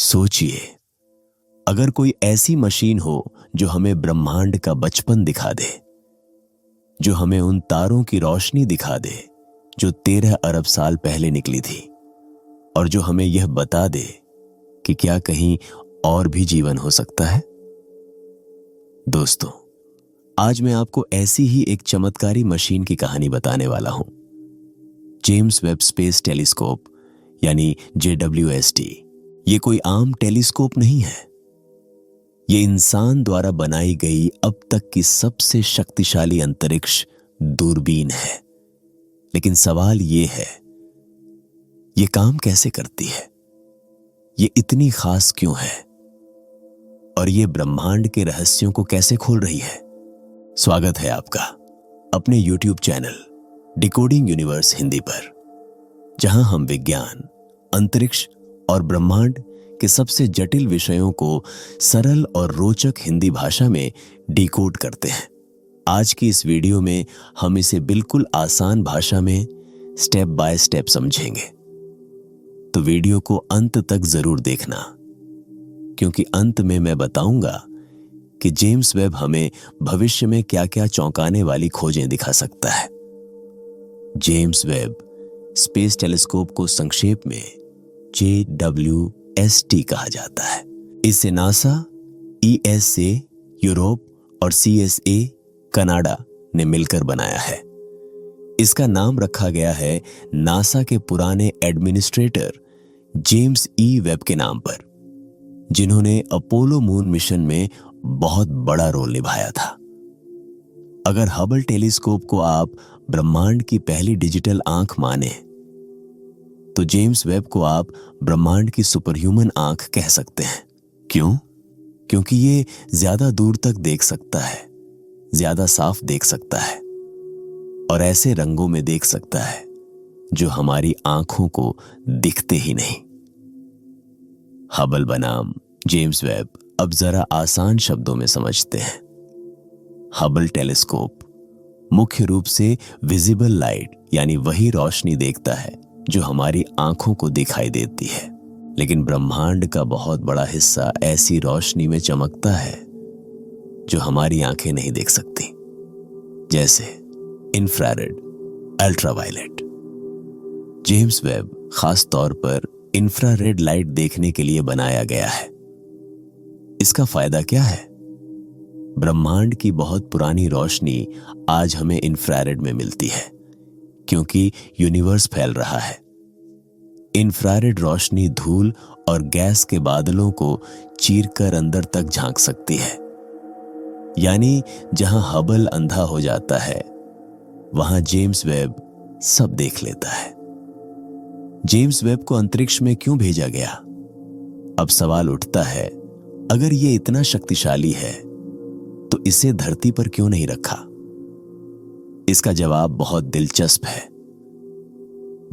सोचिए, अगर कोई ऐसी मशीन हो जो हमें ब्रह्मांड का बचपन दिखा दे, जो हमें उन तारों की रोशनी दिखा दे जो 13 अरब साल पहले निकली थी, और जो हमें यह बता दे कि क्या कहीं और भी जीवन हो सकता है। दोस्तों, आज मैं आपको ऐसी ही एक चमत्कारी मशीन की कहानी बताने वाला हूं। जेम्स वेब स्पेस टेलीस्कोप यानी JWST। ये कोई आम टेलीस्कोप नहीं है। ये इंसान द्वारा बनाई गई अब तक की सबसे शक्तिशाली अंतरिक्ष दूरबीन है। लेकिन सवाल ये है, ये काम कैसे करती है? ये इतनी खास क्यों है? और ये ब्रह्मांड के रहस्यों को कैसे खोल रही है? स्वागत है आपका अपने YouTube channel decoding universe Hindi पर, जहां हम विज्ञान, अंतरिक्ष और ब्रह्मांड के सबसे जटिल विषयों को सरल और रोचक हिंदी भाषा में डिकोड करते हैं। आज की इस वीडियो में हम इसे बिल्कुल आसान भाषा में स्टेप बाय स्टेप समझेंगे। तो वीडियो को अंत तक जरूर देखना, क्योंकि अंत में मैं बताऊंगा कि जेम्स वेब हमें भविष्य में क्या-क्या चौंकाने वाली खोजें दिखा सकता है। जेम्स वेब स्पेस टेलीस्कोप को संक्षेप में JWST कहा जाता है। इसे नासा, ESA यूरोप और CSA कनाडा ने मिलकर बनाया है। इसका नाम रखा गया है नासा के पुराने एडमिनिस्ट्रेटर जेम्स वेब के नाम पर, जिन्होंने अपोलो मून मिशन में बहुत बड़ा रोल निभाया था। अगर हबल टेलीस्कोप को आप ब्रह्मांड की पहली डिजिटल आंख माने, तो जेम्स वेब को आप ब्रह्मांड की सुपरह्यूमन आंख कह सकते हैं। क्यों? क्योंकि ये ज्यादा दूर तक देख सकता है, ज्यादा साफ देख सकता है और ऐसे रंगों में देख सकता है जो हमारी आंखों को दिखते ही नहीं। हबल बनाम जेम्स वेब अब जरा आसान शब्दों में समझते हैं। हबल टेलीस्कोप मुख्य रूप से विजिबल लाइट यानी वही रोशनी देखता है जो हमारी आंखों को दिखाई देती है, लेकिन ब्रह्मांड का बहुत बड़ा हिस्सा ऐसी रोशनी में चमकता है जो हमारी आंखें नहीं देख सकती, जैसे इंफ्रारेड, अल्ट्रावायलेट। जेम्स वेब खास तौर पर इंफ्रारेड लाइट देखने के लिए बनाया गया है। इसका फायदा क्या है? ब्रह्मांड की बहुत पुरानी रोशनी आज हमें इंफ्रारेड में मिलती है, क्योंकि यूनिवर्स फैल रहा है। इंफ्रारेड रोशनी धूल और गैस के बादलों को चीरकर अंदर तक झांक सकती है। यानी जहां हबल अंधा हो जाता है, वहां जेम्स वेब सब देख लेता है। जेम्स वेब को अंतरिक्ष में क्यों भेजा गया? अब सवाल उठता है, अगर ये इतना शक्तिशाली है तो इसे धरती पर क्यों नहीं रखा? इसका जवाब बहुत दिलचस्प है।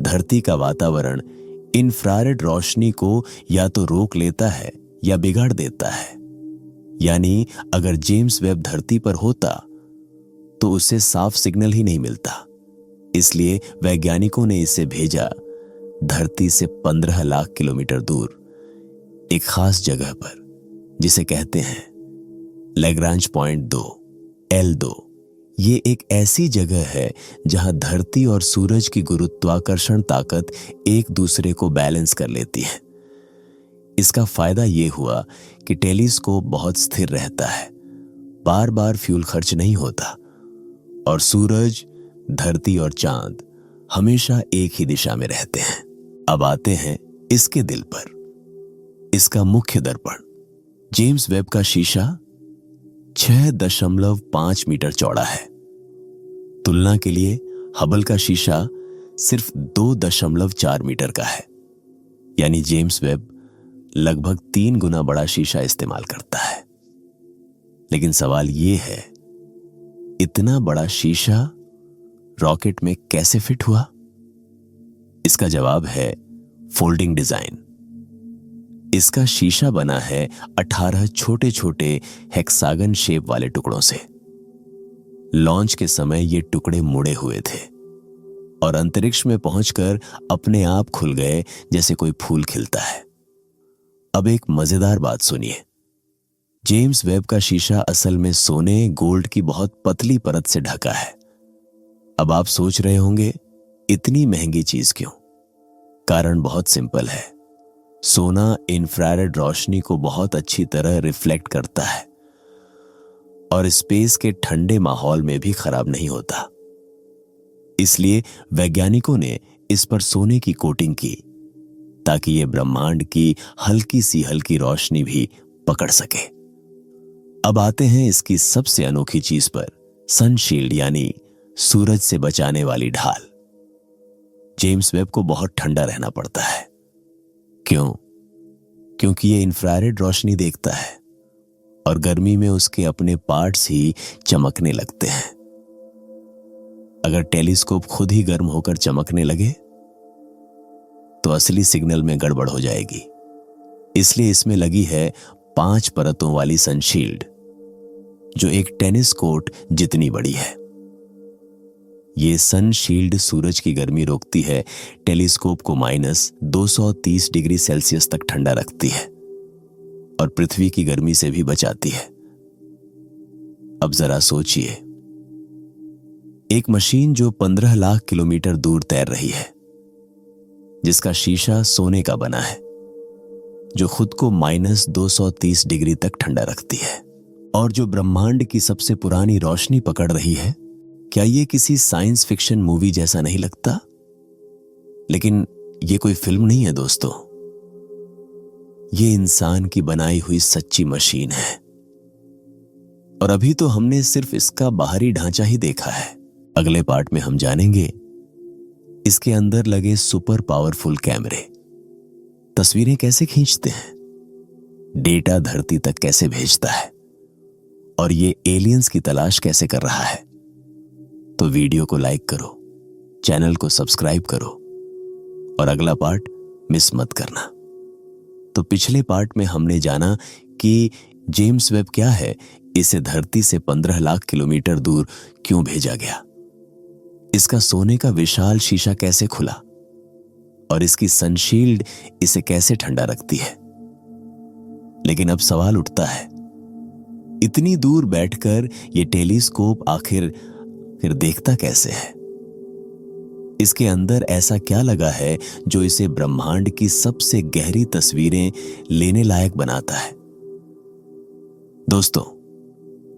धरती का वातावरण इंफ्रारेड रोशनी को या तो रोक लेता है या बिगाड़ देता है। यानी अगर जेम्स वेब धरती पर होता तो उसे साफ सिग्नल ही नहीं मिलता। इसलिए वैज्ञानिकों ने इसे भेजा धरती से 15 लाख किलोमीटर दूर एक खास जगह पर, जिसे कहते हैं लैग्रांज पॉइंट 2 L2। ये एक ऐसी जगह है जहां धरती और सूरज की गुरुत्वाकर्षण ताकत एक दूसरे को बैलेंस कर लेती है। इसका फायदा ये हुआ कि टेलीस्कोप बहुत स्थिर रहता है, बार बार फ्यूल खर्च नहीं होता, और सूरज, धरती और चांद हमेशा एक ही दिशा में रहते हैं। अब आते हैं इसके दिल पर, इसका मुख्य दर्पण। जेम्स वेब का शीशा 6.5 मीटर चौड़ा है। तुलना के लिए हबल का शीशा सिर्फ 2.4 मीटर का है। यानी जेम्स वेब लगभग 3 गुना बड़ा शीशा इस्तेमाल करता है। लेकिन सवाल यह है, इतना बड़ा शीशा रॉकेट में कैसे फिट हुआ? इसका जवाब है फोल्डिंग डिजाइन। इसका शीशा बना है 18 छोटे छोटे हेक्सागन शेप वाले टुकड़ों से। लॉन्च के समय ये टुकड़े मुड़े हुए थे और अंतरिक्ष में पहुंचकर अपने आप खुल गए, जैसे कोई फूल खिलता है। अब एक मजेदार बात सुनिए। जेम्स वेब का शीशा असल में सोने गोल्ड की बहुत पतली परत से ढका है। अब आप सोच रहे होंगे इतनी महंगी चीज क्यों? कारण बहुत सिंपल है। सोना इंफ्रारेड रोशनी को बहुत अच्छी तरह रिफ्लेक्ट करता है और स्पेस के ठंडे माहौल में भी खराब नहीं होता। इसलिए वैज्ञानिकों ने इस पर सोने की कोटिंग की ताकि ये ब्रह्मांड की हल्की रोशनी भी पकड़ सके। अब आते हैं इसकी सबसे अनोखी चीज पर, सनशील्ड यानी सूरज से बचाने वाली ढाल। जेम्स वेब को बहुत ठंडा रहना पड़ता है। क्यों? क्योंकि ये इंफ्रारेड रोशनी देखता है और गर्मी में उसके अपने पार्ट्स ही चमकने लगते हैं। अगर टेलीस्कोप खुद ही गर्म होकर चमकने लगे तो असली सिग्नल में गड़बड़ हो जाएगी। इसलिए इसमें लगी है 5 परतों वाली सनशील्ड, जो एक टेनिस कोर्ट जितनी बड़ी है। ये सनशील्ड सूरज की गर्मी रोकती है, टेलीस्कोप को -230 डिग्री सेल्सियस तक ठंडा रखती है और पृथ्वी की गर्मी से भी बचाती है। अब जरा सोचिए, एक मशीन जो 15 लाख किलोमीटर दूर तैर रही है, जिसका शीशा सोने का बना है, जो खुद को -230 डिग्री तक ठंडा रखती है और जो ब्रह्मांड की सबसे पुरानी रोशनी पकड़ रही है। क्या ये किसी साइंस फिक्शन मूवी जैसा नहीं लगता? लेकिन ये कोई फिल्म नहीं है दोस्तों, ये इंसान की बनाई हुई सच्ची मशीन है। और अभी तो हमने सिर्फ इसका बाहरी ढांचा ही देखा है। अगले पार्ट में हम जानेंगे इसके अंदर लगे सुपर पावरफुल कैमरे तस्वीरें कैसे खींचते हैं, डेटा धरती तक कैसे भेजता है और ये एलियंस की तलाश कैसे कर रहा है। तो वीडियो को लाइक करो, चैनल को सब्सक्राइब करो और अगला पार्ट मिस मत करना। तो पिछले पार्ट में हमने जाना कि जेम्स वेब क्या है, इसे धरती से 15 लाख किलोमीटर दूर क्यों भेजा गया, इसका सोने का विशाल शीशा कैसे खुला और इसकी सनशील्ड इसे कैसे ठंडा रखती है। लेकिन अब सवाल उठता है, इतनी दूर बैठकर ये टेलीस्कोप आखिर देखता कैसे है? इसके अंदर ऐसा क्या लगा है जो इसे ब्रह्मांड की सबसे गहरी तस्वीरें लेने लायक बनाता है? दोस्तों,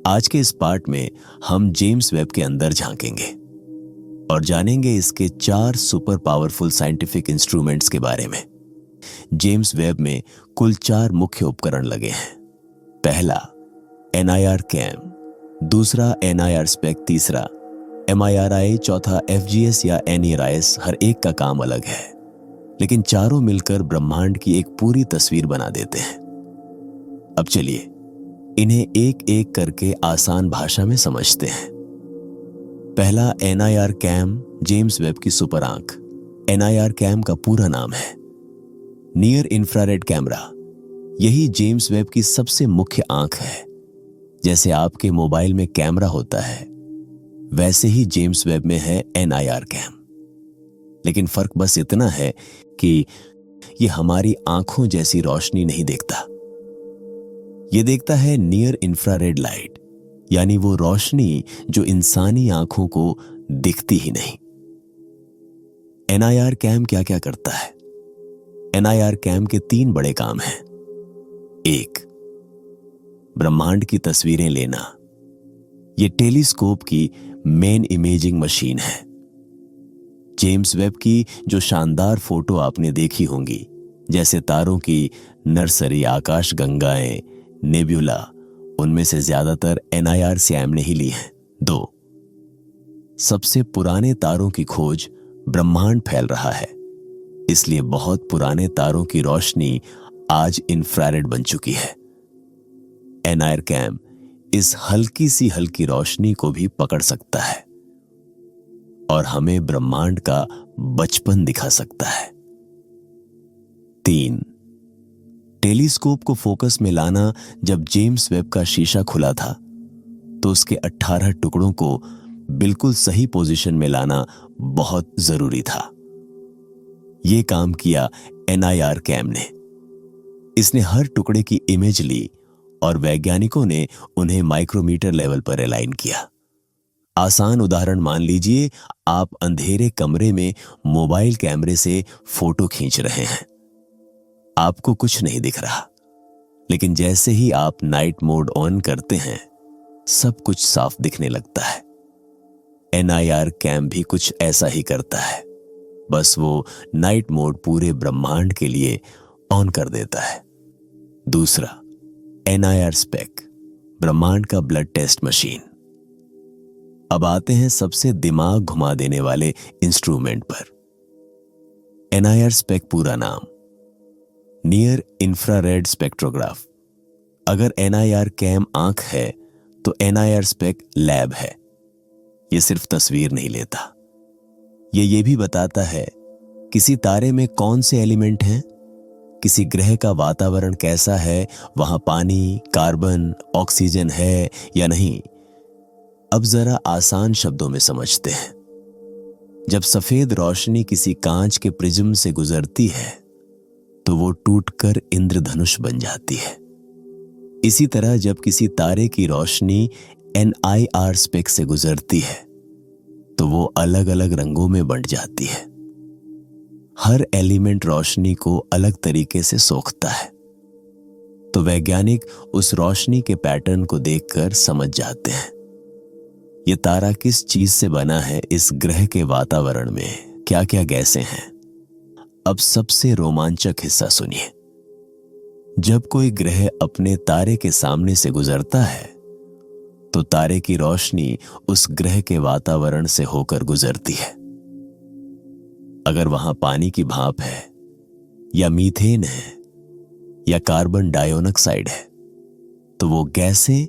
आज के इस पार्ट में हम जेम्स वेब के अंदर झांकेंगे और जानेंगे इसके 4 सुपर पावरफुल साइंटिफिक इंस्ट्रूमेंट्स के बारे में। जेम्स वेब में कुल 4 मुख्य उपकरण लगे हैं। पहला NIR कैम, दूसरा NIR स्पेक, तीसरा MIRI, चौथा FGS या NIRIS। हर एक का काम अलग है, लेकिन चारों मिलकर ब्रह्मांड की एक पूरी तस्वीर बना देते हैं। अब चलिए इन्हें एक एक करके आसान भाषा में समझते हैं। पहला NIR कैम, जेम्स वेब की सुपर आंख। NIR कैम का पूरा नाम है नियर इंफ्रारेड कैमरा। यही जेम्स वेब की सबसे मुख्य आंख है। जैसे आपके मोबाइल में कैमरा होता है, वैसे ही जेम्स वेब में है NIR कैम। लेकिन फर्क बस इतना है कि ये हमारी आंखों जैसी रोशनी नहीं देखता। ये देखता है नियर इंफ्रारेड लाइट, यानी वो रोशनी जो इंसानी आंखों को दिखती ही नहीं। NIR कैम क्या क्या करता है? NIR कैम के 3 बड़े काम हैं। 1, ब्रह्मांड की तस्वीरें लेना। ये टेलीस्कोप की मेन इमेजिंग मशीन है। जेम्स वेब की जो शानदार फोटो आपने देखी होंगी, जैसे तारों की नर्सरी, आकाश गंगाएं, नेब्यूला, उनमें से ज्यादातर NIR कैम ने ही ली है। 2, सबसे पुराने तारों की खोज। ब्रह्मांड फैल रहा है, इसलिए बहुत पुराने तारों की रोशनी आज इंफ्रारेड बन चुकी है। NIR कैम इस हल्की रोशनी को भी पकड़ सकता है और हमें ब्रह्मांड का बचपन दिखा सकता है। 3, टेलीस्कोप को फोकस में लाना। जब जेम्स वेब का शीशा खुला था तो उसके 18 टुकड़ों को बिल्कुल सही पोजीशन में लाना बहुत जरूरी था। यह काम किया NIR कैम ने। इसने हर टुकड़े की इमेज ली और वैज्ञानिकों ने उन्हें माइक्रोमीटर लेवल पर अलाइन किया। आसान उदाहरण मान लीजिए, आप अंधेरे कमरे में मोबाइल कैमरे से फोटो खींच रहे हैं। आपको कुछ नहीं दिख रहा, लेकिन जैसे ही आप नाइट मोड ऑन करते हैं, सब कुछ साफ दिखने लगता है। NIR कैम भी कुछ ऐसा ही करता है, बस वो नाइट मोड पूरे ब्रह्मांड के लिए ऑन कर देता है। दूसरा, NIR स्पेक, ब्रह्मांड का ब्लड टेस्ट मशीन। अब आते हैं सबसे दिमाग घुमा देने वाले इंस्ट्रूमेंट पर। NIR स्पेक पूरा नाम नियर इंफ्रारेड स्पेक्ट्रोग्राफ। अगर NIR कैम आंख है तो NIR स्पेक लैब है। यह सिर्फ तस्वीर नहीं लेता, ये भी बताता है किसी तारे में कौन से एलिमेंट हैं, किसी ग्रह का वातावरण कैसा है, वहां पानी, कार्बन, ऑक्सीजन है या नहीं। अब जरा आसान शब्दों में समझते हैं। जब सफेद रोशनी किसी कांच के प्रिज्म से गुजरती है तो वो टूटकर इंद्रधनुष बन जाती है। इसी तरह जब किसी तारे की रोशनी NIR स्पेक से गुजरती है तो वो अलग अलग रंगों में बंट जाती है। हर एलिमेंट रोशनी को अलग तरीके से सोखता है, तो वैज्ञानिक उस रोशनी के पैटर्न को देखकर समझ जाते हैं ये तारा किस चीज से बना है, इस ग्रह के वातावरण में क्या क्या गैसें हैं। अब सबसे रोमांचक हिस्सा सुनिए। जब कोई ग्रह अपने तारे के सामने से गुजरता है तो तारे की रोशनी उस ग्रह के वातावरण से होकर गुजरती है। अगर वहां पानी की भाप है या मीथेन है या कार्बन डाइऑक्साइड है तो वो गैसें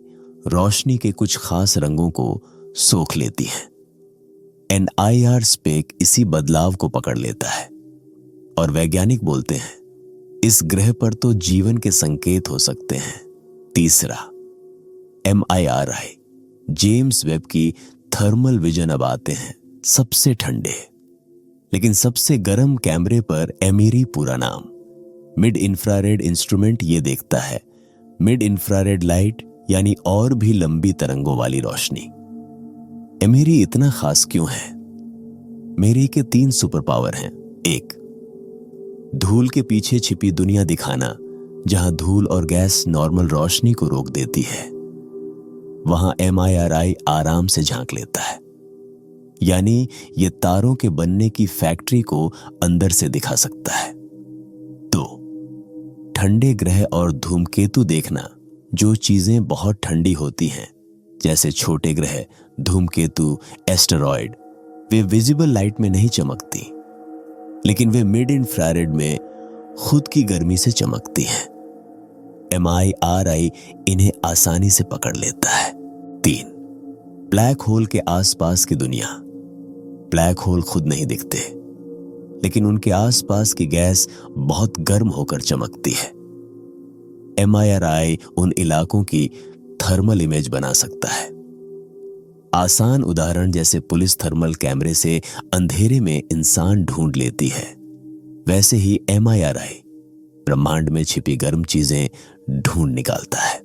रोशनी के कुछ खास रंगों को सोख लेती हैं। NIR स्पेक इसी बदलाव को पकड़ लेता है और वैज्ञानिक बोलते हैं इस ग्रह पर तो जीवन के संकेत हो सकते हैं। तीसरा, MIRI, जेम्स वेब की थर्मल विजन। अब आते हैं सबसे ठंडे लेकिन सबसे गर्म कैमरे पर। एमिरी पूरा नाम, मिड इंफ्रारेड इंस्ट्रूमेंट। ये देखता है मिड इंफ्रारेड लाइट, यानी और भी लंबी तरंगों वाली रोशनी। एमिरी इतना खास क्यों है? मेरी के 3 सुपर पावर हैं। 1, धूल के पीछे छिपी दुनिया दिखाना। जहां धूल और गैस नॉर्मल रोशनी को रोक देती है, वहां MIRI आराम से झांक लेता है, यानी ये तारों के बनने की फैक्ट्री को अंदर से दिखा सकता है। 2, ठंडे ग्रह और धूमकेतु देखना। जो चीजें बहुत ठंडी होती हैं, जैसे छोटे ग्रह, धूमकेतु, एस्टेरॉयड, वे विजिबल लाइट में नहीं चमकती, लेकिन वे मिड इंफ्रारेड में खुद की गर्मी से चमकती हैं। MIRI इन्हें आसानी से पकड़ लेता है। 3, ब्लैक होल के आसपास की दुनिया। ब्लैक होल खुद नहीं दिखते, लेकिन उनके आसपास की गैस बहुत गर्म होकर चमकती है। MIRI उन इलाकों की थर्मल इमेज बना सकता है। आसान उदाहरण जैसे पुलिस थर्मल कैमरे से अंधेरे में इंसान ढूंढ लेती है, वैसे ही MIRI ब्रह्मांड में छिपी गर्म चीजें ढूंढ निकालता है।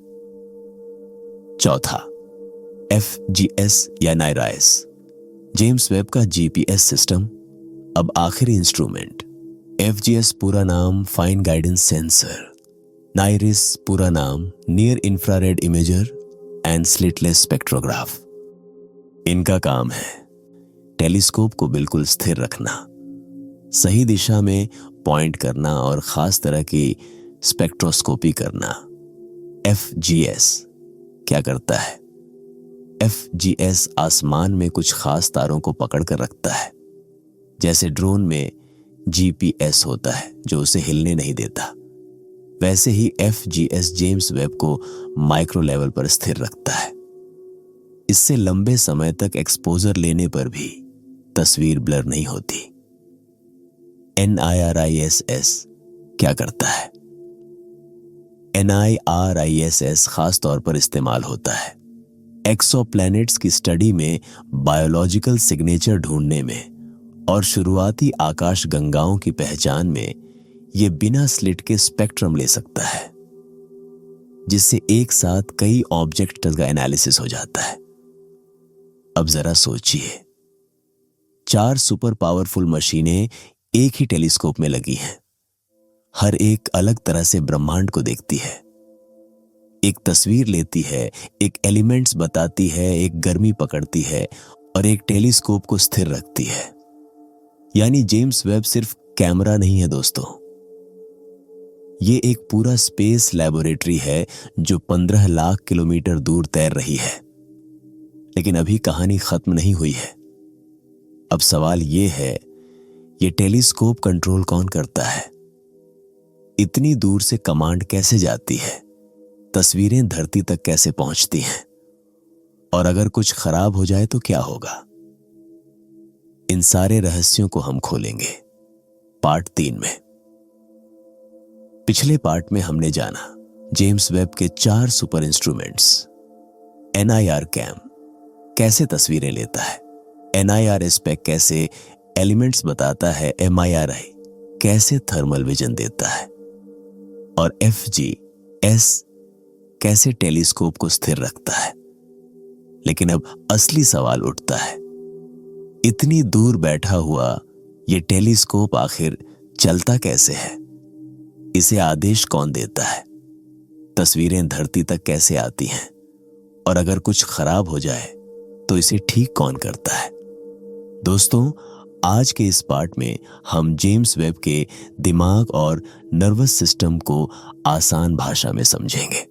चौथा, FGS या नाइराइस, जेम्स वेब का GPS सिस्टम। अब आखिरी इंस्ट्रूमेंट। FGS पूरा नाम फाइन गाइडेंस सेंसर, नाइरिस पूरा नाम near infrared imager and slitless spectrograph. इनका काम है टेलीस्कोप को बिल्कुल स्थिर रखना, सही दिशा में पॉइंट करना और खास तरह की स्पेक्ट्रोस्कोपी करना। FGS क्या करता है? FGS आसमान में कुछ खास तारों को पकड़ कर रखता है। जैसे ड्रोन में GPS होता है जो उसे हिलने नहीं देता, वैसे ही FGS जेम्स वेब को माइक्रो लेवल पर स्थिर रखता है। इससे लंबे समय तक एक्सपोजर लेने पर भी तस्वीर ब्लर नहीं होती। NIRISS क्या करता है? NIRISS खास तौर पर इस्तेमाल होता है एक्सोप्लैनेट्स की स्टडी में, बायोलॉजिकल सिग्नेचर ढूंढने में और शुरुआती आकाश गंगाओं की पहचान में। ये बिना स्लिट के स्पेक्ट्रम ले सकता है, जिससे एक साथ कई ऑब्जेक्ट का एनालिसिस हो जाता है। अब जरा सोचिए, 4 सुपर पावरफुल मशीनें एक ही टेलीस्कोप में लगी हैं। हर एक अलग तरह से ब्रह्मांड को देखती है, एक तस्वीर लेती है, एक एलिमेंट्स बताती है, एक गर्मी पकड़ती है और एक टेलीस्कोप को स्थिर रखती है। यानी जेम्स वेब सिर्फ कैमरा नहीं है दोस्तों, ये एक पूरा स्पेस लेबोरेटरी है जो 15 लाख किलोमीटर दूर तैर रही है। लेकिन अभी कहानी खत्म नहीं हुई है। अब सवाल ये है, ये टेलीस्कोप कंट्रोल कौन करता है? इतनी दूर से कमांड कैसे जाती है? तस्वीरें धरती तक कैसे पहुंचती हैं? और अगर कुछ खराब हो जाए तो क्या होगा? इन सारे रहस्यों को हम खोलेंगे पार्ट 3 में। पिछले पार्ट में हमने जाना जेम्स वेब के 4 सुपर इंस्ट्रूमेंट्स। NIR कैम कैसे तस्वीरें लेता है, NIR स्पेक कैसे एलिमेंट्स बताता है, MIRI कैसे थर्मल विजन देता है और FGS कैसे टेलीस्कोप को स्थिर रखता है। लेकिन अब असली सवाल उठता है, इतनी दूर बैठा हुआ ये टेलीस्कोप आखिर चलता कैसे है? इसे आदेश कौन देता है? तस्वीरें धरती तक कैसे आती हैं? और अगर कुछ खराब हो जाए तो इसे ठीक कौन करता है? दोस्तों, आज के इस पार्ट में हम जेम्स वेब के दिमाग और नर्वस सिस्टम को आसान भाषा में समझेंगे।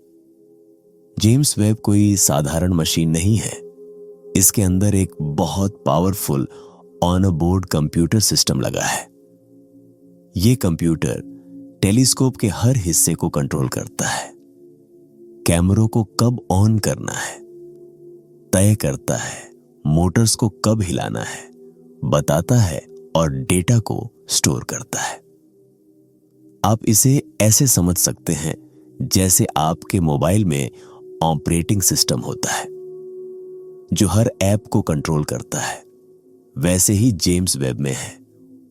जेम्स वेब कोई साधारण मशीन नहीं है। इसके अंदर एक बहुत powerful on board computer system लगा है। यह कंप्यूटर टेलीस्कोप के हर हिस्से को कंट्रोल करता है, कैमरों को कब ऑन करना है तय करता है, मोटर्स को कब हिलाना है बताता है और डेटा को स्टोर करता है। आप इसे ऐसे समझ सकते हैं जैसे आपके मोबाइल में ऑपरेटिंग सिस्टम होता है जो हर ऐप को कंट्रोल करता है। वैसे ही जेम्स वेब में है,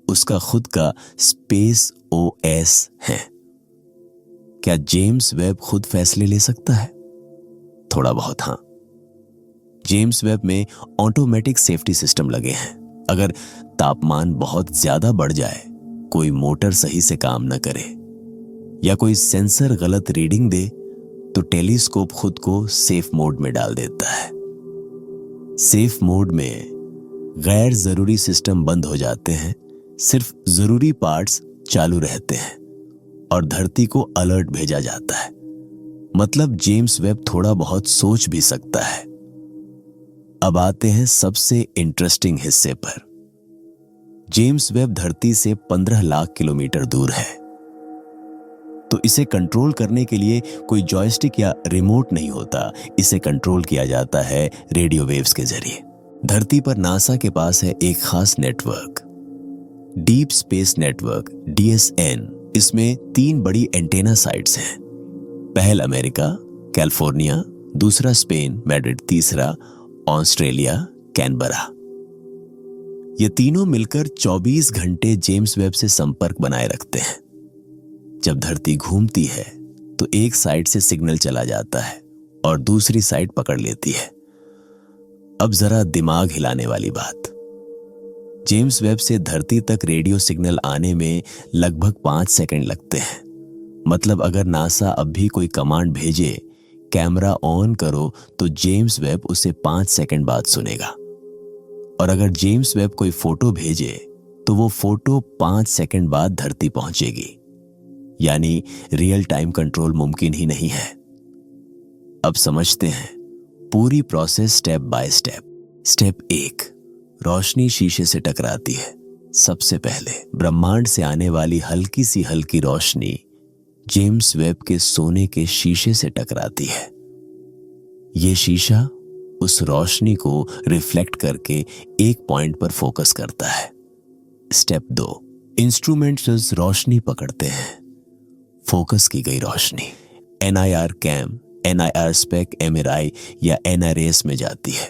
उसका खुद का स्पेस OS है। क्या जेम्स वेब खुद फैसले ले सकता है? थोड़ा बहुत हाँ। जेम्स वेब में ऑटोमेटिक सेफ्टी सिस्टम लगे हैं। अगर तापमान बहुत ज्यादा बढ़ जाए, कोई मोटर सही से काम न करे या कोई सेंसर गलत रीडिंग दे तो टेलीस्कोप खुद को सेफ मोड में डाल देता है। सेफ मोड में गैर जरूरी सिस्टम बंद हो जाते हैं, सिर्फ जरूरी पार्ट्स चालू रहते हैं और धरती को अलर्ट भेजा जाता है। मतलब जेम्स वेब थोड़ा बहुत सोच भी सकता है। अब आते हैं सबसे इंटरेस्टिंग हिस्से पर। जेम्स वेब धरती से 15 लाख किलोमीटर दूर है, तो इसे कंट्रोल करने के लिए कोई जॉयस्टिक या रिमोट नहीं होता। इसे कंट्रोल किया जाता है रेडियो वेव्स के जरिए। धरती पर नासा के पास है एक खास network, deep space network DSN। इसमें 3 बड़ी एंटेना साइट्स हैं। पहल अमेरिका कैलिफोर्निया, दूसरा स्पेन मैड्रिड, तीसरा ऑस्ट्रेलिया कैनबरा। ये तीनों मिलकर 24 घंटे जेम्स वेब से संपर्क बनाए रखते हैं। जब धरती घूमती है तो एक साइड से सिग्नल चला जाता है और दूसरी साइड पकड़ लेती है। अब जरा दिमाग हिलाने वाली बात, जेम्स वेब से धरती तक रेडियो सिग्नल आने में लगभग 5 सेकंड लगते हैं। मतलब अगर नासा अब भी कोई कमांड भेजे, कैमरा ऑन करो, तो जेम्स वेब उसे 5 सेकंड बाद सुनेगा। और अगर जेम्स वेब कोई फोटो भेजे तो वो फोटो 5 सेकंड बाद धरती पहुंचेगी। यानी रियल टाइम कंट्रोल मुमकिन ही नहीं है। अब समझते हैं पूरी process step by step. Step 1, रोशनी शीशे से टकराती है। सबसे पहले ब्रह्मांड से आने वाली हल्की सी हल्की रोशनी जेम्स वेब के सोने के शीशे से टकराती है। यह शीशा उस रोशनी को रिफ्लेक्ट करके एक पॉइंट पर फोकस करता है। स्टेप 2, इंस्ट्रूमेंट्स रोशनी पकड़ते हैं। फोकस की गई रोशनी NIR कैम, NIR स्पेक, MRI या NRS में जाती है।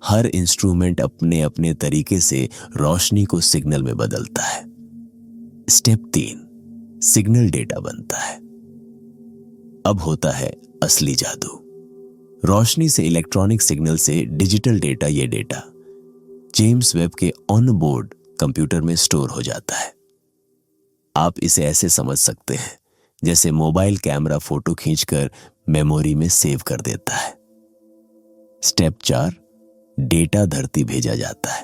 हर इंस्ट्रूमेंट अपने अपने तरीके से रोशनी को सिग्नल में बदलता है। स्टेप 3, सिग्नल डेटा बनता है। अब होता है असली जादू। रोशनी से इलेक्ट्रॉनिक सिग्नल से डिजिटल डेटा, ये डेटा जेम्स वेब के ऑन बोर्ड कंप्यूटर में स्टोर हो जाता है। आप इसे ऐसे समझ सकते हैं जैसे मोबाइल कैमरा फोटो खींचकर मेमोरी में सेव कर देता है। स्टेप 4, डेटा धरती भेजा जाता है।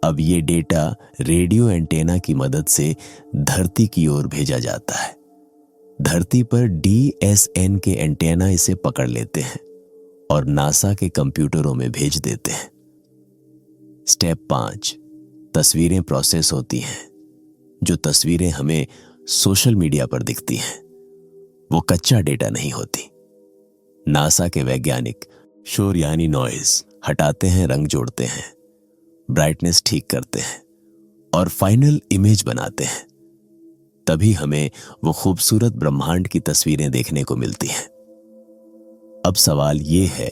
अब ये डेटा रेडियो एंटेना की मदद से धरती की ओर भेजा जाता है। धरती पर DSN के एंटेना इसे पकड़ लेते हैं और नासा के कंप्यूटरों में भेज देते हैं। स्टेप 5, तस्वीरें प्रोसेस होती हैं। जो तस्वीरें हमें सोशल मीडिया पर दिखती हैं वो कच्चा डेटा नहीं होती। नासा के वैज्ञानिक शोर यानी नॉइज हटाते हैं, रंग जोड़ते हैं, ब्राइटनेस ठीक करते हैं और फाइनल इमेज बनाते हैं। तभी हमें वो खूबसूरत ब्रह्मांड की तस्वीरें देखने को मिलती हैं। अब सवाल ये है,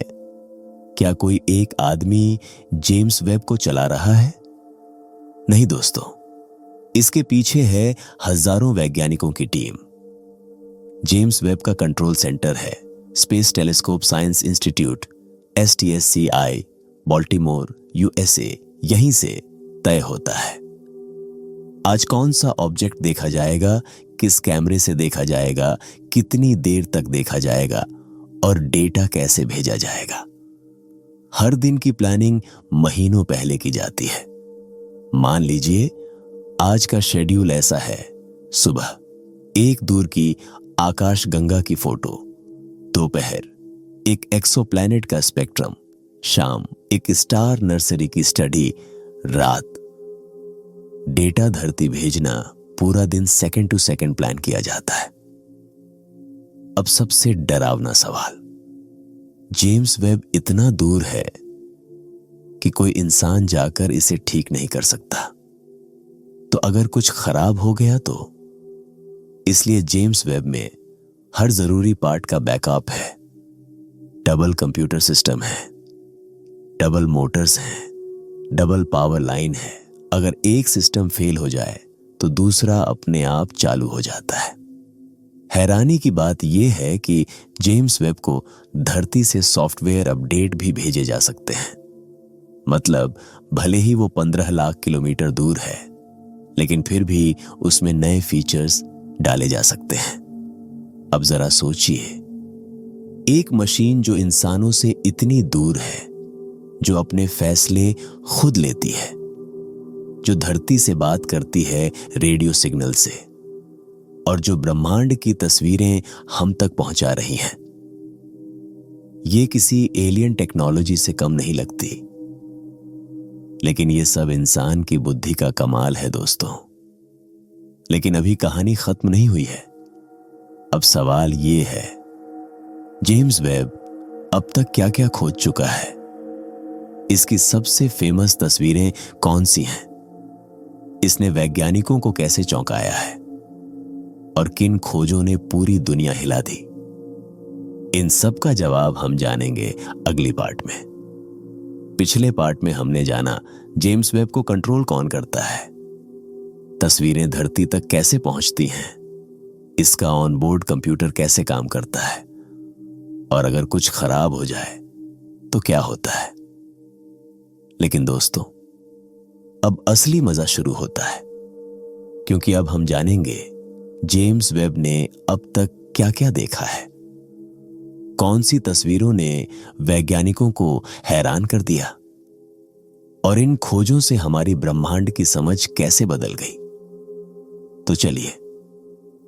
क्या कोई एक आदमी जेम्स वेब को चला रहा है? नहीं दोस्तों, इसके पीछे है हजारों वैज्ञानिकों की टीम। जेम्स वेब का कंट्रोल सेंटर है space telescope science institute STSCI, Baltimore, USA। यहीं से तय होता है आज कौन सा ऑब्जेक्ट देखा जाएगा, किस कैमरे से देखा जाएगा, कितनी देर तक देखा जाएगा और डेटा कैसे भेजा जाएगा। हर दिन की प्लानिंग महीनों पहले की जाती है। मान लीजिए आज का शेड्यूल ऐसा है, सुबह एक दूर की आकाश गंगा की फोटो, दोपहर एक एक्सोप्लैनेट का स्पेक्ट्रम, शाम एक स्टार नर्सरी की स्टडी, रात डेटा धरती भेजना। पूरा दिन सेकंड टू सेकंड प्लान किया जाता है। अब सबसे डरावना सवाल, जेम्स वेब इतना दूर है कि कोई इंसान जाकर इसे ठीक नहीं कर सकता। तो अगर कुछ खराब हो गया तो? इसलिए जेम्स वेब में हर जरूरी पार्ट का बैकअप है। डबल कंप्यूटर सिस्टम है, डबल मोटर्स हैं, डबल पावर लाइन है। अगर एक सिस्टम फेल हो जाए तो दूसरा अपने आप चालू हो जाता है। हैरानी की बात यह है कि जेम्स वेब को धरती से सॉफ्टवेयर अपडेट भी भेजे जा सकते हैं। मतलब भले ही वो 15 लाख किलोमीटर दूर है, लेकिन फिर भी उसमें नए फीचर्स डाले जा सकते हैं। अब जरा सोचिए, एक मशीन जो इंसानों से इतनी दूर है, जो अपने फैसले खुद लेती है, जो धरती से बात करती है रेडियो सिग्नल से, और जो ब्रह्मांड की तस्वीरें हम तक पहुंचा रही हैं। ये किसी एलियन टेक्नोलॉजी से कम नहीं लगती। लेकिन ये सब इंसान की बुद्धि का कमाल है दोस्तों। लेकिन अभी कहानी खत्म नहीं हुई है। अब सवाल ये है, जेम्स वेब अब तक क्या क्या खोज चुका है? इसकी सबसे फेमस तस्वीरें कौन सी हैं? इसने वैज्ञानिकों को कैसे चौंकाया है? और किन खोजों ने पूरी दुनिया हिला दी? इन सब का जवाब हम जानेंगे अगली पार्ट में। पिछले पार्ट में हमने जाना जेम्स वेब को कंट्रोल कौन करता है, तस्वीरें धरती तक कैसे पहुंचती हैं, इसका ऑनबोर्ड कंप्यूटर कैसे काम करता है, और अगर कुछ खराब हो जाए तो क्या होता है। लेकिन दोस्तों, अब असली मजा शुरू होता है, क्योंकि अब हम जानेंगे जेम्स वेब ने अब तक क्या क्या देखा है। कौन सी तस्वीरों ने वैज्ञानिकों को हैरान कर दिया, और इन खोजों से हमारी ब्रह्मांड की समझ कैसे बदल गई। तो चलिए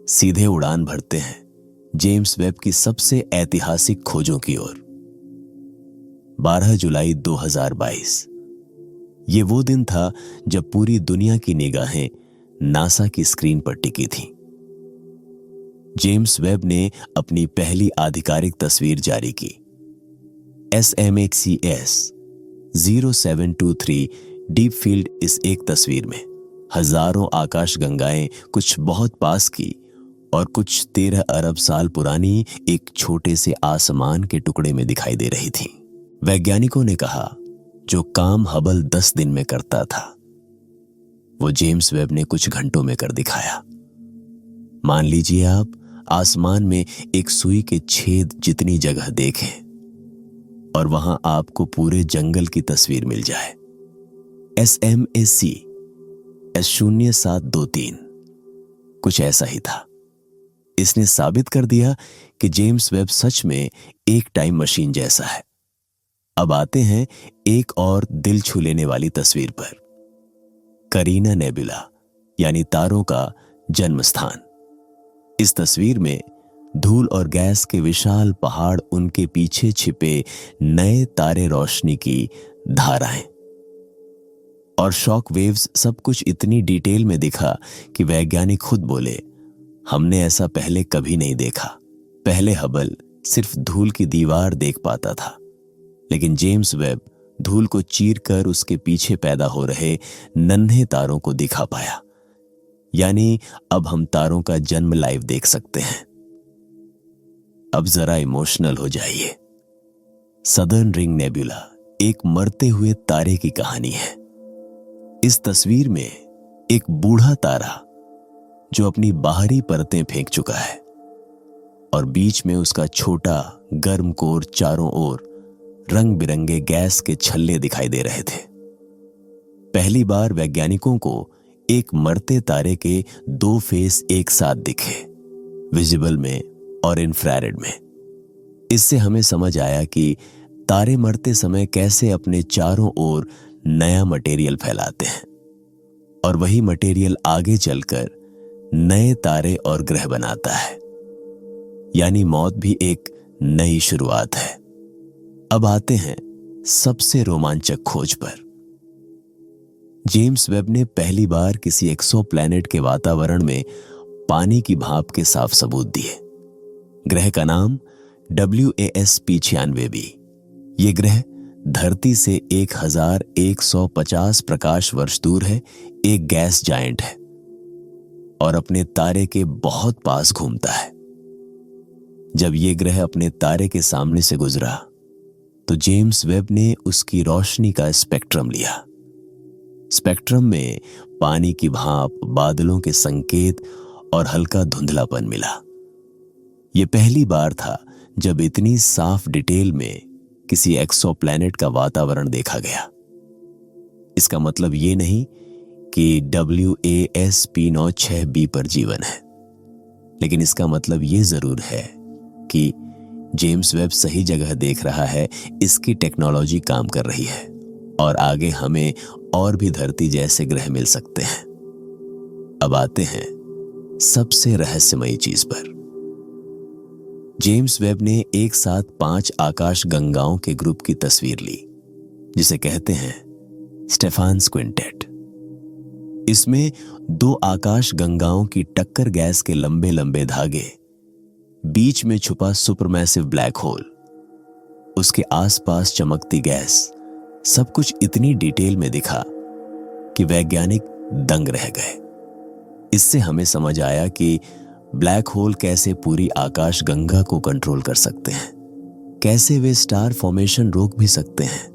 सीधे उड़ान भरते हैं जेम्स वेब की सबसे ऐतिहासिक खोजों की ओर। 12 जुलाई 2022 ये वो दिन था जब पूरी दुनिया की निगाहें नासा की स्क्रीन पर टिकी थीं। जेम्स वेब ने अपनी पहली आधिकारिक तस्वीर जारी की। SMACS 0723 डीप फील्ड इस एक तस्वीर में हजारों आकाश गंगाएं कुछ बहुत पास की और कुछ 13 अरब साल पुरानी एक छोटे से आसमान के टुकड़े में दिखाई दे रही थी। वैज्ञानिकों ने कहा, जो काम हबल 10 दिन में करता था, वो जेम्स वेब ने कुछ घंटों में कर दिखाया। मान लीजिए आप आसमान में एक सुई के छेद जितनी जगह देखें और वहां आपको पूरे जंगल की तस्वीर मिल जाए। SMAC S0723 कुछ ऐसा ही था। इसने साबित कर दिया कि जेम्स वेब सच में एक टाइम मशीन जैसा है। अब आते हैं एक और दिल छू लेने वाली तस्वीर पर। करीना नेबुला यानी तारों का जन्म स्थान। इस तस्वीर में धूल और गैस के विशाल पहाड़, उनके पीछे छिपे नए तारे, रोशनी की धाराएं और शॉक वेव्स, सब कुछ इतनी डिटेल में दिखा कि वैज्ञानिक खुद बोले, हमने ऐसा पहले कभी नहीं देखा। पहले हबल सिर्फ धूल की दीवार देख पाता था, लेकिन जेम्स वेब धूल को चीरकर उसके पीछे पैदा हो रहे नन्हे तारों को दिखा पाया। यानी अब हम तारों का जन्म लाइव देख सकते हैं। अब जरा इमोशनल हो जाइए। सदर्न रिंग नेबुला एक मरते हुए तारे की कहानी है। इस तस्वीर में एक बूढ़ा तारा जो अपनी बाहरी परतें फेंक चुका है और बीच में उसका छोटा गर्म कोर, चारों ओर रंग बिरंगे गैस के छल्ले दिखाई दे रहे थे। पहली बार वैज्ञानिकों को एक मरते तारे के दो फेस एक साथ दिखे, विजिबल में और इंफ्रारेड में। इससे हमें समझ आया कि तारे मरते समय कैसे अपने चारों ओर नया मटेरियल फैलाते हैं और वही मटेरियल आगे चलकर नए तारे और ग्रह बनाता है। यानी मौत भी एक नई शुरुआत है। अब आते हैं सबसे रोमांचक खोज पर। जेम्स वेब ने पहली बार किसी एक्सोप्लैनेट के वातावरण में पानी की भाप के साफ सबूत दिए। ग्रह का नाम WASP-96b। यह ग्रह धरती से 1150 प्रकाश वर्ष दूर है, एक गैस जायंट है और अपने तारे के बहुत पास घूमता है। जब यह ग्रह अपने तारे के सामने से गुजरा तो जेम्स वेब ने उसकी रोशनी का स्पेक्ट्रम लिया। स्पेक्ट्रम में पानी की भाप, बादलों के संकेत और हल्का धुंधलापन मिला। यह पहली बार था जब इतनी साफ डिटेल में किसी एक्सोप्लैनेट का वातावरण देखा गया। इसका मतलब यह नहीं कि WASP-96b पर जीवन है, लेकिन इसका मतलब यह जरूर है कि जेम्स वेब सही जगह देख रहा है, इसकी टेक्नोलॉजी काम कर रही है और आगे हमें और भी धरती जैसे ग्रह मिल सकते हैं। अब आते हैं सबसे रहस्यमयी चीज पर। जेम्स वेब ने एक साथ 5 आकाश गंगाओं के ग्रुप की तस्वीर ली, जिसे कहते हैं स्टेफान्स क्विंटेट। इसमें 2 आकाश गंगाओं की टक्कर गैस के लंबे लंबे धागे, बीच में छुपा सुपरमैसिव ब्लैक होल, उसके आसपास चमकती गैस, सब कुछ इतनी डिटेल में दिखा कि वैज्ञानिक दंग रह गए। इससे हमें समझ आया कि ब्लैक होल कैसे पूरी आकाश गंगा को कंट्रोल कर सकते हैं, कैसे वे स्टार फॉर्मेशन रोक भी सकते हैं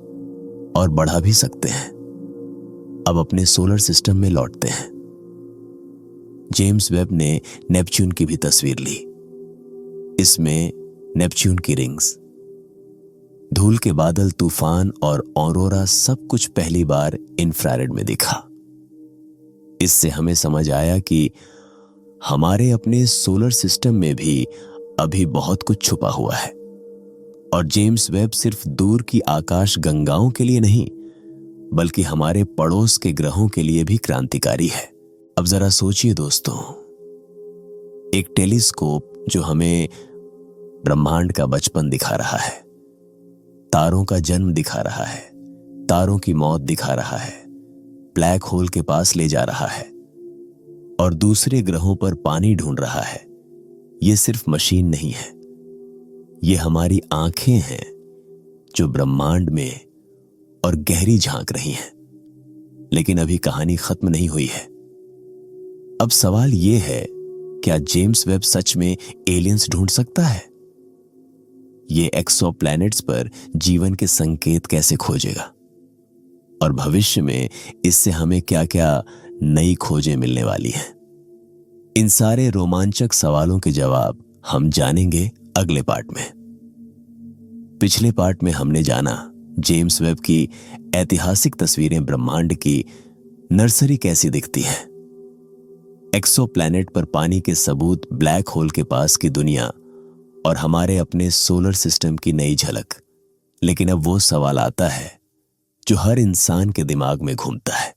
और बढ़ा भी सकते हैं। अब अपने सोलर सिस्टम में लौटते हैं। जेम्स वेब ने नेपच्यून की भी तस्वीर ली। इसमें नेपच्यून की रिंग्स, धूल के बादल, तूफान और ऑरोरा, सब कुछ पहली बार इंफ्रारेड में दिखा। इससे हमें समझ आया कि हमारे अपने सोलर सिस्टम में भी अभी बहुत कुछ छुपा हुआ है और जेम्स वेब सिर्फ दूर की आकाश गंगाओं के लिए नहीं, बल्कि हमारे पड़ोस के ग्रहों के लिए भी क्रांतिकारी है। अब जरा सोचिए दोस्तों, एक टेलीस्कोप जो हमें ब्रह्मांड का बचपन दिखा रहा है, तारों का जन्म दिखा रहा है, तारों की मौत दिखा रहा है, ब्लैक होल के पास ले जा रहा है और दूसरे ग्रहों पर पानी ढूंढ रहा है। यह सिर्फ मशीन नहीं है, ये हमारी आंखें हैं जो ब्रह्मांड में और गहरी झांक रही हैं। लेकिन अभी कहानी खत्म नहीं हुई है। अब सवाल यह है, क्या जेम्स वेब सच में एलियंस ढूंढ सकता है? ये एक्सोप्लैनेट्स पर जीवन के संकेत कैसे खोजेगा? और भविष्य में इससे हमें क्या क्या नई खोजें मिलने वाली हैं? इन सारे रोमांचक सवालों के जवाब हम जानेंगे अगले पार्ट में। पिछले पार्ट में हमने जाना जेम्स वेब की ऐतिहासिक तस्वीरें ब्रह्मांड की नर्सरी कैसी दिखती है, एक्सोप्लैनेट पर पानी के सबूत, ब्लैक होल के पास की दुनिया और हमारे अपने सोलर सिस्टम की नई झलक। लेकिन अब वो सवाल आता है जो हर इंसान के दिमाग में घूमता है,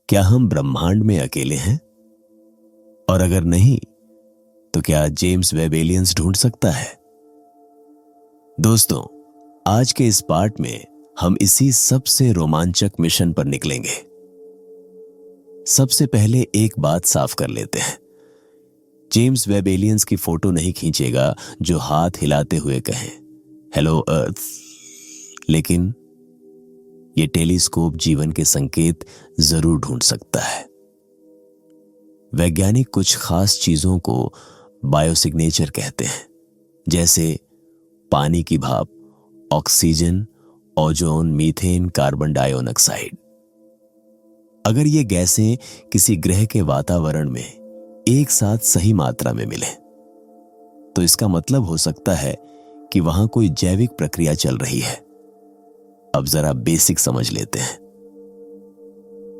क्या हम ब्रह्मांड में अकेले हैं? और अगर नहीं तो क्या जेम्स वेब एलियंस ढूंढ सकता है? दोस्तों, आज के इस पार्ट में हम इसी सबसे रोमांचक मिशन पर निकलेंगे। सबसे पहले एक बात साफ कर लेते हैं, जेम्स वेब एलियंस की फोटो नहीं खींचेगा जो हाथ हिलाते हुए कहें हेलो अर्थ। लेकिन ये टेलीस्कोप जीवन के संकेत जरूर ढूंढ सकता है। वैज्ञानिक कुछ खास चीजों को बायोसिग्नेचर कहते हैं, जैसे पानी की भाप, oxygen, ozone, methane, carbon dioxide. अगर ये गैसें किसी ग्रह के वातावरण में एक साथ सही मात्रा में मिले तो इसका मतलब हो सकता है कि वहां कोई जैविक प्रक्रिया चल रही है। अब जरा बेसिक समझ लेते हैं।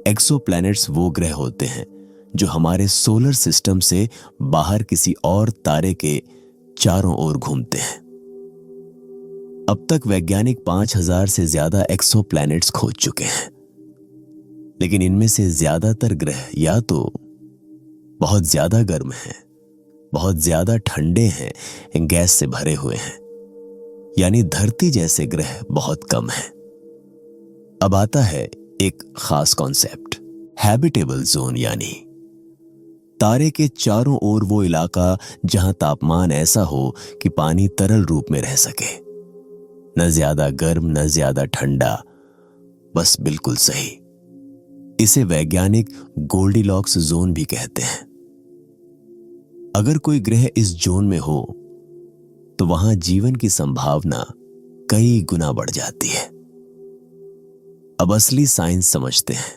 एक्सोप्लैनेट्स वो ग्रह होते हैं जो हमारे सोलर सिस्टम से बाहर किसी और तारे के चारों ओर घूमते हैं। अब तक वैज्ञानिक 5000 से ज्यादा एक्सोप्लैनेट्स खोज चुके हैं, लेकिन इनमें से ज्यादातर ग्रह या तो बहुत ज्यादा गर्म हैं, बहुत ज्यादा ठंडे हैं, गैस से भरे हुए हैं, यानी धरती जैसे ग्रह बहुत कम हैं। अब आता है एक खास कॉन्सेप्ट, हैबिटेबल जोन, यानी तारे के चारों ओर वो इलाका जहां तापमान ऐसा हो कि पानी तरल रूप में रह सके, न ज्यादा गर्म न ज्यादा ठंडा, बस बिल्कुल सही। इसे वैज्ञानिक गोल्डीलॉक्स जोन भी कहते हैं। अगर कोई ग्रह इस जोन में हो तो वहां जीवन की संभावना कई गुना बढ़ जाती है। अब असली साइंस समझते हैं।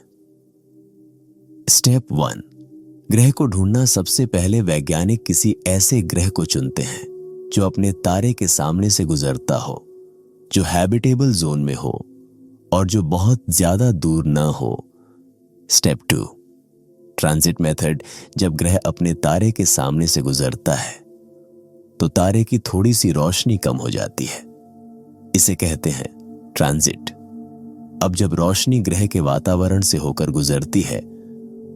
स्टेप 1, ग्रह को ढूंढना। सबसे पहले वैज्ञानिक किसी ऐसे ग्रह को चुनते हैं जो अपने तारे के सामने से गुजरता हो, जो हैबिटेबल जोन में हो और जो बहुत ज्यादा दूर ना हो। Step 2, transit method. जब ग्रह अपने तारे के सामने से गुजरता है तो तारे की थोड़ी सी रोशनी कम हो जाती है, इसे कहते हैं ट्रांजिट। अब जब रोशनी ग्रह के वातावरण से होकर गुजरती है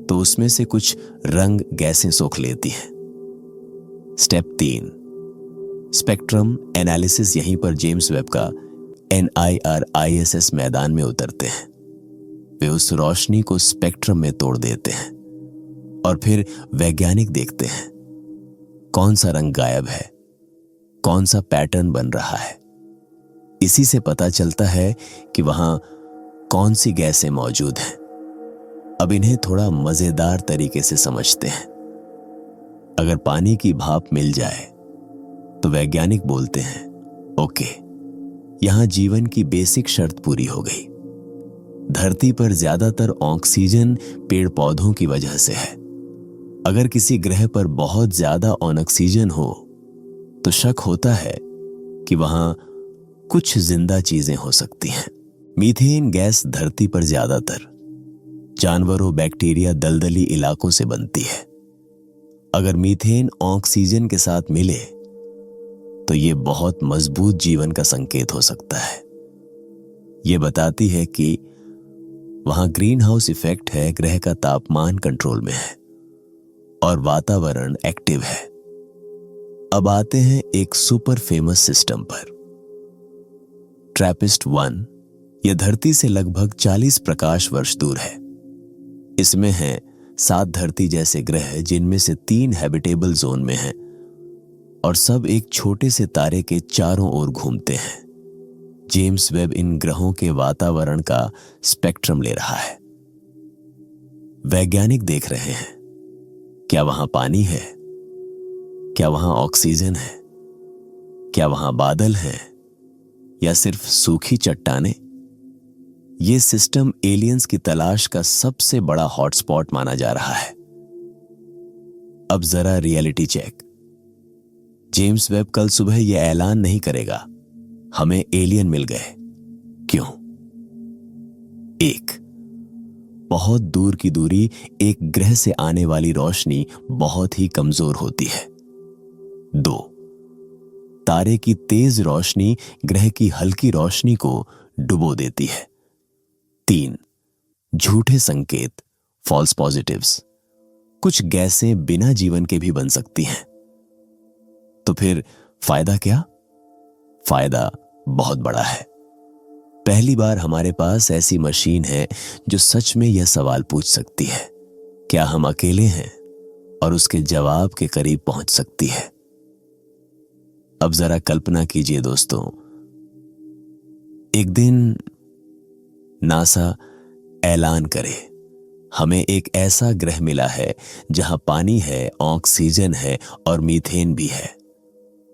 तो उसमें से कुछ रंग गैसें सोख लेती हैं। Step 3, spectrum analysis. यहीं पर जेम्स वेब का NIRISS मैदान में उतरते हैं। वे उस रोशनी को स्पेक्ट्रम में तोड़ देते हैं और फिर वैज्ञानिक देखते हैं कौन सा रंग गायब है, कौन सा पैटर्न बन रहा है। इसी से पता चलता है कि वहां कौन सी गैसें मौजूद हैं। अब इन्हें थोड़ा मजेदार तरीके से समझते हैं। अगर पानी की भाप मिल जाए तो वैज्ञानिक बोलते हैं ओके, यहां जीवन की बेसिक शर्त पूरी हो गई। धरती पर ज्यादातर ऑक्सीजन पेड़ पौधों की वजह से है। अगर किसी ग्रह पर बहुत ज्यादा ऑक्सीजन हो तो शक होता है कि वहां कुछ जिंदा चीजें हो सकती हैं। मीथेन गैस धरती पर ज्यादातर जानवरों, बैक्टीरिया, दलदली इलाकों से बनती है। अगर मीथेन ऑक्सीजन के साथ मिले तो ये बहुत मजबूत जीवन का संकेत हो सकता है। ये बताती है कि वहां ग्रीन हाउस इफेक्ट है, ग्रह का तापमान कंट्रोल में है और वातावरण एक्टिव है। अब आते हैं एक सुपर फेमस सिस्टम पर, ट्रैपिस्ट 1। यह धरती से लगभग 40 प्रकाश वर्ष दूर है। इसमें हैं 7 धरती जैसे ग्रह, जिनमें से 3 हैबिटेबल जोन में हैं और सब एक छोटे से तारे के चारों ओर घूमते हैं। जेम्स वेब इन ग्रहों के वातावरण का स्पेक्ट्रम ले रहा है। वैज्ञानिक देख रहे हैं क्या वहां पानी है, क्या वहां ऑक्सीजन है, क्या वहां बादल हैं या सिर्फ सूखी चट्टानें। यह सिस्टम एलियंस की तलाश का सबसे बड़ा हॉटस्पॉट माना जा रहा है। अब जरा रियलिटी चेक। जेम्स वेब कल सुबह यह ऐलान नहीं करेगा, हमें एलियन मिल गए। क्यों? एक, बहुत दूर की दूरी एक ग्रह से आने वाली रोशनी बहुत ही कमजोर होती है। दो, तारे की तेज रोशनी ग्रह की हल्की रोशनी को डुबो देती है। तीन, झूठे संकेत, फॉल्स पॉजिटिव्स। कुछ गैसें बिना जीवन के भी बन सकती हैं। तो फिर फायदा क्या? फायदा बहुत बड़ा है। पहली बार हमारे पास ऐसी मशीन है जो सच में यह सवाल पूछ सकती है, क्या हम अकेले हैं, और उसके जवाब के करीब पहुंच सकती है। अब जरा कल्पना कीजिए दोस्तों, एक दिन नासा ऐलान करे, हमें एक ऐसा ग्रह मिला है जहां पानी है, ऑक्सीजन है और मीथेन भी है।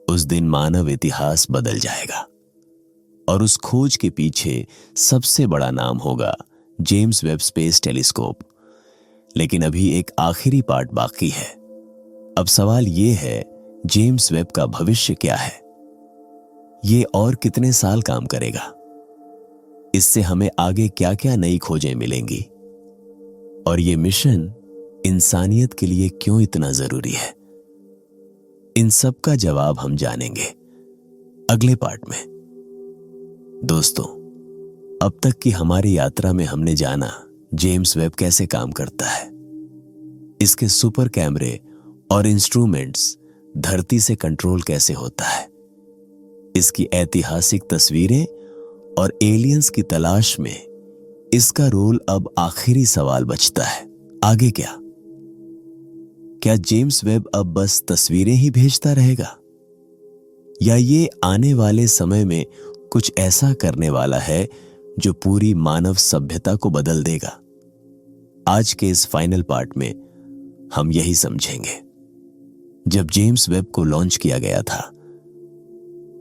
उस दिन मानव इतिहास बदल जाएगा और उस खोज के पीछे सबसे बड़ा नाम होगा जेम्स वेब स्पेस टेलीस्कोप। लेकिन अभी एक आखिरी पार्ट बाकी है। अब सवाल यह है, जेम्स वेब का भविष्य क्या है? ये और कितने साल काम करेगा? इससे हमें आगे क्या क्या नई खोजें मिलेंगी? और ये मिशन इंसानियत के लिए क्यों इतना जरूरी है? इन सब का जवाब हम जानेंगे अगले पार्ट में। दोस्तों, अब तक की हमारी यात्रा में हमने जाना जेम्स वेब कैसे काम करता है, इसके सुपर कैमरे और इंस्ट्रूमेंट्स धरती से कंट्रोल कैसे होता है, इसकी ऐतिहासिक तस्वीरें और एलियंस की तलाश में इसका रोल। अब आखिरी सवाल बचता है, आगे क्या? क्या जेम्स वेब अब बस तस्वीरें ही भेजता रहेगा, या ये आने वाले समय में कुछ ऐसा करने वाला है जो पूरी मानव सभ्यता को बदल देगा? आज के इस फाइनल पार्ट में हम यही समझेंगे। जब जेम्स वेब को लॉन्च किया गया था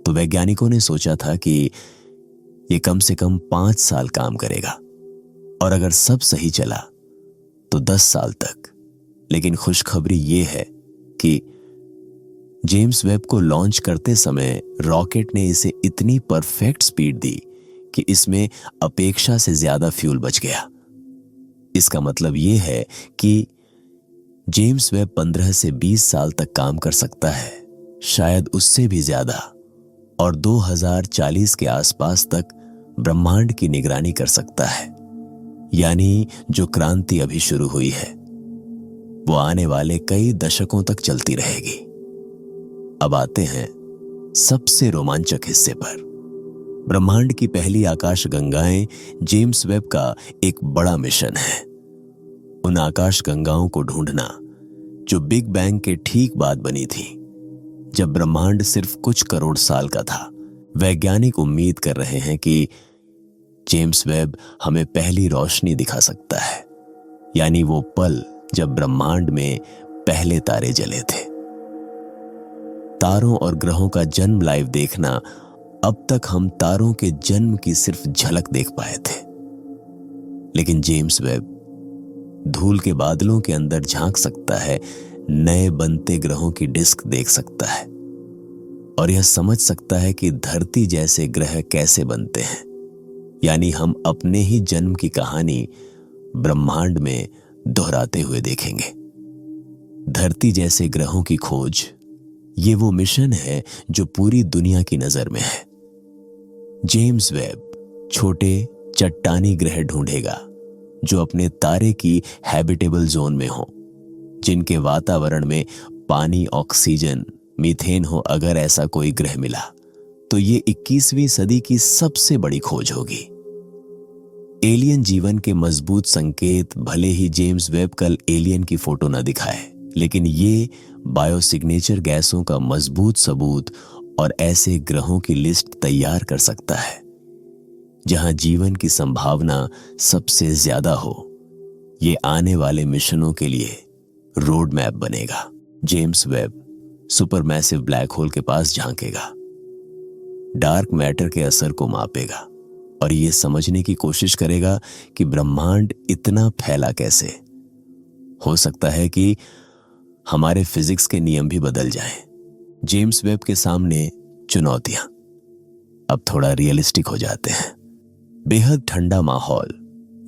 तो वैज्ञानिकों ने सोचा था कि यह कम से कम 5 साल काम करेगा, और अगर सब सही चला तो 10 साल तक। लेकिन खुशखबरी यह है कि जेम्स वेब को लॉन्च करते समय रॉकेट ने इसे इतनी परफेक्ट स्पीड दी कि इसमें अपेक्षा से ज्यादा फ्यूल बच गया। इसका मतलब यह है कि जेम्स वेब 15 से 20 साल तक काम कर सकता है, शायद उससे भी ज्यादा, और 2040 के आसपास तक ब्रह्मांड की निगरानी कर सकता है। यानी जो क्रांति अभी शुरू हुई है वो आने वाले कई दशकों तक चलती रहेगी। अब आते हैं सबसे रोमांचक हिस्से पर। ब्रह्मांड की पहली आकाश गंगाएं जेम्स वेब का एक बड़ा मिशन है। उन आकाश गंगाओं को ढूंढना जो बिग बैंग के ठीक बाद बनी थी, जब ब्रह्मांड सिर्फ कुछ करोड़ साल का था। वैज्ञानिक उम्मीद कर रहे हैं कि जेम्स वेब हमें पहली रोशनी दिखा सकता है, यानी वो पल जब ब्रह्मांड में पहले तारे जले थे। तारों और ग्रहों का जन्म लाइव देखना, अब तक हम तारों के जन्म की सिर्फ झलक देख पाए थे। लेकिन जेम्स वेब धूल के बादलों के अंदर झांक सकता है, नए बनते ग्रहों की डिस्क देख सकता है, और यह समझ सकता है कि धरती जैसे ग्रह कैसे बनते हैं। यानी हम अपने ही जन्म की कहानी ब्रह्मांड में दोहराते हुए देखेंगे। धरती जैसे ग्रहों की खोज, ये वो मिशन है जो पूरी दुनिया की नजर में है। जेम्स वेब छोटे चट्टानी ग्रह ढूंढेगा जो अपने तारे की हैबिटेबल जोन में हो, जिनके वातावरण में पानी, ऑक्सीजन, मीथेन हो। अगर ऐसा कोई ग्रह मिला तो ये 21वीं सदी की सबसे बड़ी खोज होगी। एलियन जीवन के मजबूत संकेत, भले ही जेम्स वेब कल एलियन की फोटो न दिखाए, लेकिन ये बायोसिग्नेचर गैसों का मजबूत सबूत और ऐसे ग्रहों की लिस्ट तैयार कर सकता है जहां जीवन की संभावना सबसे ज्यादा हो। ये आने वाले मिशनों के लिए रोड मैप बनेगा। James Webb supermassive black hole के पास झांकेगा, डार्क मैटर के असर को मापेगा और ये समझने की कोशिश करेगा कि ब्रह्मांड इतना फैला कैसे। हो सकता है कि हमारे फिजिक्स के नियम भी बदल जाएं। जेम्स वेब के सामने चुनौतियां अब थोड़ा रियलिस्टिक हो जाते हैं। बेहद ठंडा माहौल,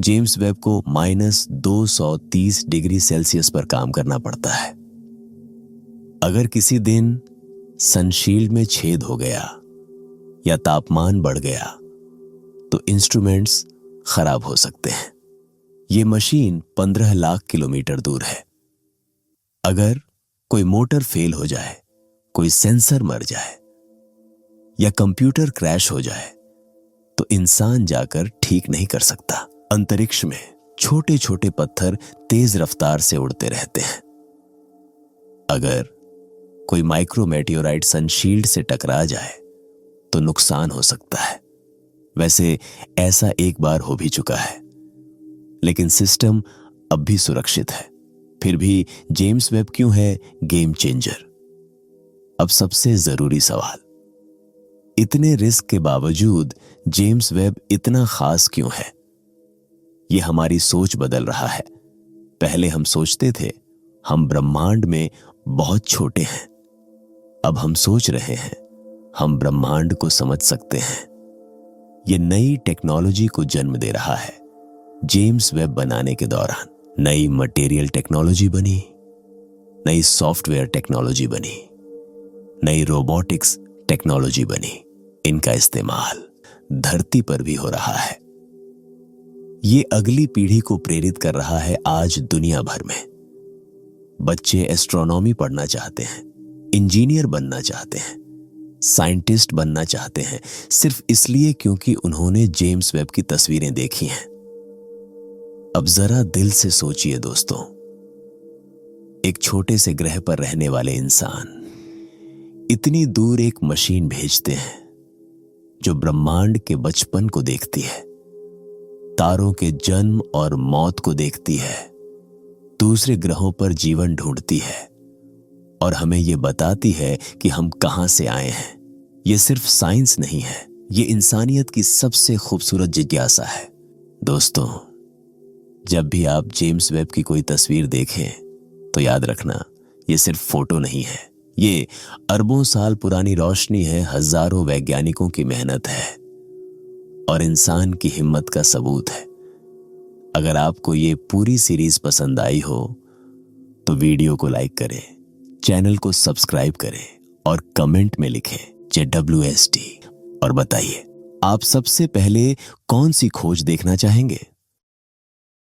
जेम्स वेब को -230 डिग्री सेल्सियस पर काम करना पड़ता है। अगर किसी दिन सनशील्ड में छेद हो गया या तापमान बढ़ गया तो इंस्ट्रूमेंट्स खराब हो सकते हैं। ये मशीन 15 लाख किलोमीटर दूर है। अगर कोई मोटर फेल हो जाए, कोई सेंसर मर जाए या कंप्यूटर क्रैश हो जाए तो इंसान जाकर ठीक नहीं कर सकता। अंतरिक्ष में छोटे छोटे पत्थर तेज रफ्तार से उड़ते रहते हैं। अगर कोई माइक्रोमेटियोराइट सनशील्ड से टकरा जाए तो नुकसान हो सकता है। वैसे ऐसा एक बार हो भी चुका है, लेकिन सिस्टम अब भी सुरक्षित है। फिर भी जेम्स वेब क्यों है गेम चेंजर? अब सबसे जरूरी सवाल, इतने रिस्क के बावजूद जेम्स वेब इतना खास क्यों है? यह हमारी सोच बदल रहा है। पहले हम सोचते थे हम ब्रह्मांड में बहुत छोटे हैं। अब हम सोच रहे हैं हम ब्रह्मांड को समझ सकते हैं। यह नई टेक्नोलॉजी को जन्म दे रहा है। जेम्स वेब बनाने के दौरान नई मटेरियल टेक्नोलॉजी बनी, नई सॉफ्टवेयर टेक्नोलॉजी बनी, नई रोबोटिक्स टेक्नोलॉजी बनी। इनका इस्तेमाल धरती पर भी हो रहा है। ये अगली पीढ़ी को प्रेरित कर रहा है। आज दुनिया भर में बच्चे एस्ट्रोनॉमी पढ़ना चाहते हैं, इंजीनियर बनना चाहते हैं, साइंटिस्ट बनना चाहते हैं, सिर्फ इसलिए क्योंकि उन्होंने जेम्स वेब की तस्वीरें देखी हैं। अब जरा दिल से सोचिए दोस्तों, एक छोटे से ग्रह पर रहने वाले इंसान इतनी दूर एक मशीन भेजते हैं जो ब्रह्मांड के बचपन को देखती है, तारों के जन्म और मौत को देखती है, दूसरे ग्रहों पर जीवन ढूंढती है और हमें यह बताती है कि हम कहां से आए हैं। यह सिर्फ साइंस नहीं है, यह इंसानियत की सबसे खूबसूरत जिज्ञासा है। दोस्तों, जब भी आप जेम्स वेब की कोई तस्वीर देखें तो याद रखना, यह सिर्फ फोटो नहीं है, ये अरबों साल पुरानी रोशनी है, हजारों वैज्ञानिकों की मेहनत है और इंसान की हिम्मत का सबूत है। अगर आपको ये पूरी सीरीज पसंद आई हो तो वीडियो को लाइक करें, चैनल को सब्सक्राइब करें और कमेंट में लिखें JWST और बताइए आप सबसे पहले कौन सी खोज देखना चाहेंगे।